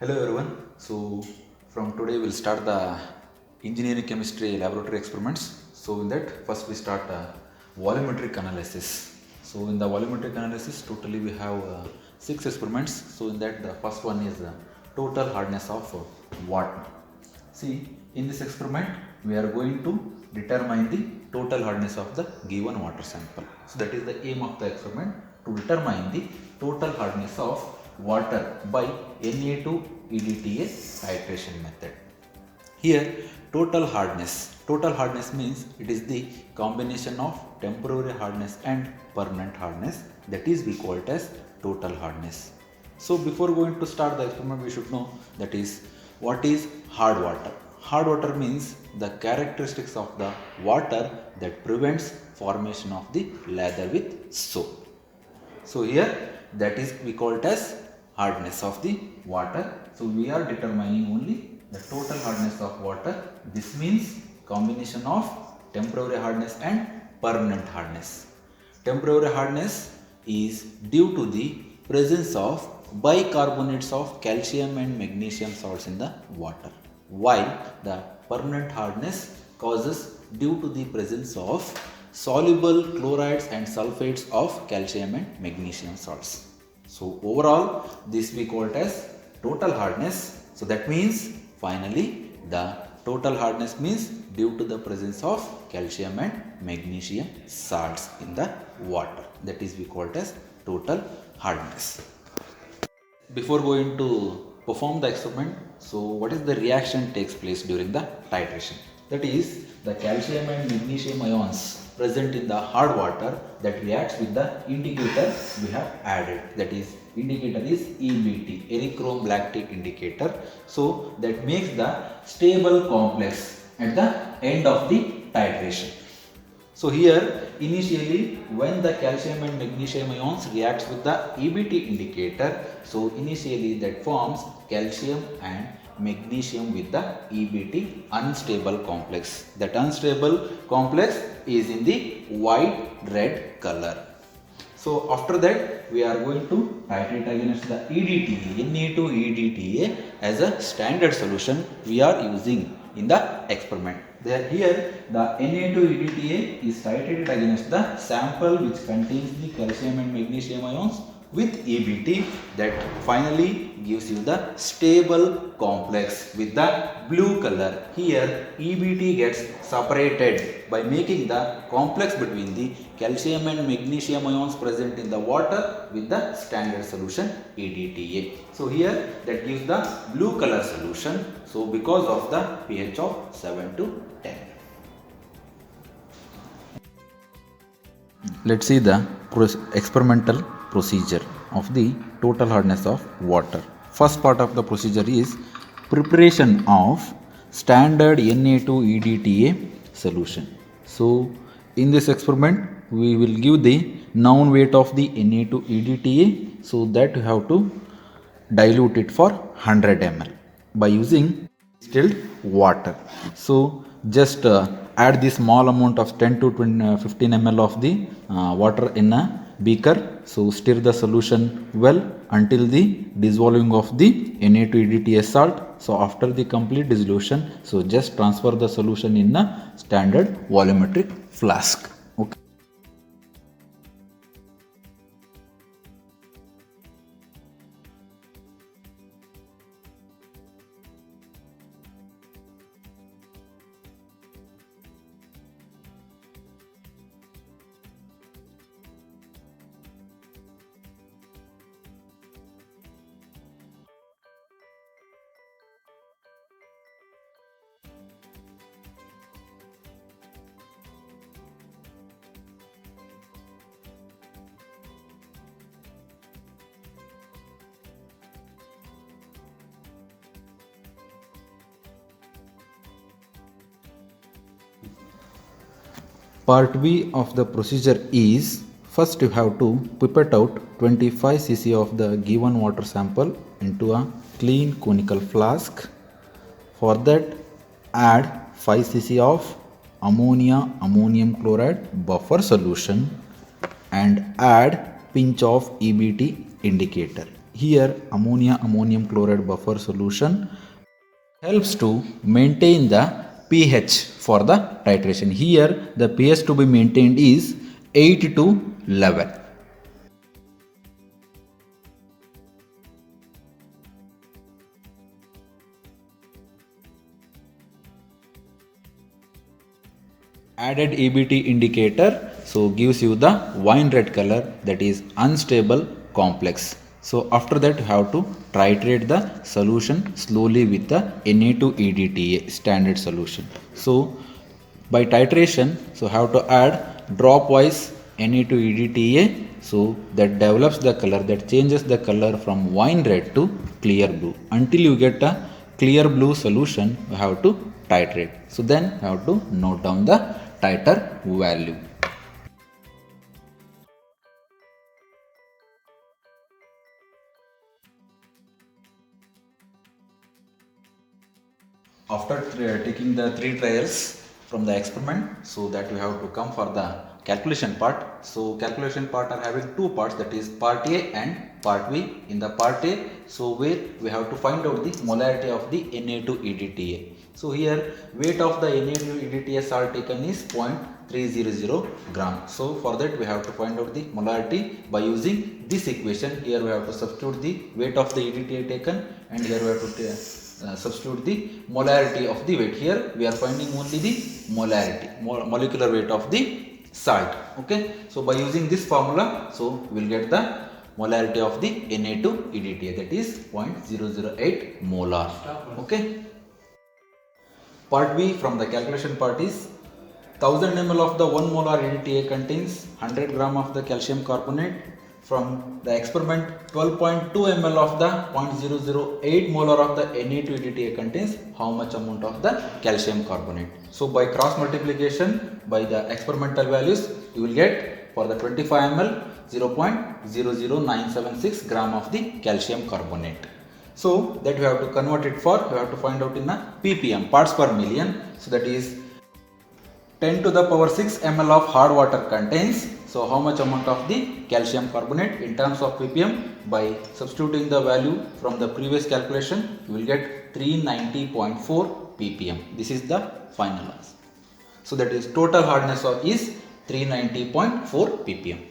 Hello everyone. So from today we'll start the engineering chemistry laboratory experiments. So in that first we start volumetric analysis. So in the volumetric analysis totally we have 6 experiments. So in that the first one is total hardness of water. See, in this experiment we are going to determine the total hardness of the given water sample. So that is the aim of the experiment, to determine the total hardness of water by Na2-EDTA titration method. Here total hardness means it is the combination of temporary hardness and permanent hardness, that is we call it as total hardness. So before going to start the experiment we should know that is what is hard water. Hard water means the characteristics of the water that prevents formation of the lather with soap. So here that is we call it as hardness of the water. So we are determining only the total hardness of water. This means combination of temporary hardness and permanent hardness. Temporary hardness is due to the presence of bicarbonates of calcium and magnesium salts in the water, while the permanent hardness causes due to the presence of soluble chlorides and sulfates of calcium and magnesium salts. So overall this we call it as total hardness. So that means finally the total hardness means due to the presence of calcium and magnesium salts in the water, that is we call it as total hardness. Before going to perform the experiment, so what is the reaction takes place during the titration? That is the calcium and magnesium ions present in the hard water that reacts with the indicator we have added, that is indicator is EBT, erythrome lactate indicator. So that makes the stable complex at the end of the titration. So here initially when the calcium and magnesium ions reacts with the EBT indicator, so initially that forms calcium and magnesium with the EBT unstable complex. That unstable complex is in the white red color. So after that we are going to titrate against the EDTA, Na2-EDTA as a standard solution we are using in the experiment. Here the Na2-EDTA is titrated against the sample which contains the calcium and magnesium ions with EBT, that finally gives you the stable complex with the blue color. Here EBT gets separated by making the complex between the calcium and magnesium ions present in the water with the standard solution EDTA. So here that gives the blue color solution. So because of the pH of 7 to 10. Let's see the experimental procedure of the total hardness of water. First part of the procedure is preparation of standard Na2-EDTA solution. So in this experiment we will give the noun weight of the Na2-EDTA, so that you have to dilute it for 100 ml by using distilled water. So just add the small amount of 10 to 15 ml of the water in a beaker. So stir the solution well until the dissolving of the Na2-EDTA salt. So after the complete dissolution, so just transfer the solution in a standard volumetric flask. Okay. Part B of the procedure is, first you have to pipette out 25 cc of the given water sample into a clean conical flask. For that add 5 cc of ammonium chloride buffer solution and add pinch of EBT indicator. here ammonia ammonium chloride buffer solution helps to maintain the pH for the titration. Here the pH to be maintained is 8 to 11. Added EBT indicator so gives you the wine red color, that is unstable complex. So after that you have to titrate the solution slowly with the Na2EDTA standard solution. So by titration, so have to add drop wise Na2EDTA, so that develops the color, that changes the color from wine red to clear blue. Until you get a clear blue solution, you have to titrate. So then you have to note down the titer value. After taking the 3 trials from the experiment, so that we have to come for the calculation part. So calculation part are having 2 parts, that is part A and part B. In the part A, so where we have to find out the molarity of the Na2EDTA. So here weight of the Na2EDTA salt taken is 0.300 gram. So for that we have to find out the molarity by using this equation. Here we have to substitute the weight of the EDTA taken, and here we have to substitute the molarity of the weight. Here we are finding only the molarity, molecular weight of the salt. Okay, so by using this formula, so we will get the molarity of the Na2EDTA, that is 0.008 molar. Okay. Part B from the calculation part is 1000 ml of the 1 molar EDTA contains 100 gram of the calcium carbonate. From the experiment, 12.2 ml of the 0.008 molar of the Na2EDTA contains how much amount of the calcium carbonate. So by cross multiplication by the experimental values, you will get for the 25 ml 0.00976 gram of the calcium carbonate. So that we have to convert it for, we have to find out in a ppm, parts per million. So that is 10 to the power 6 ml of hard water contains, so how much amount of the calcium carbonate in terms of ppm. By substituting the value from the previous calculation, you will get 390.4 ppm. This is the final answer. So that is total hardness is 390.4 ppm.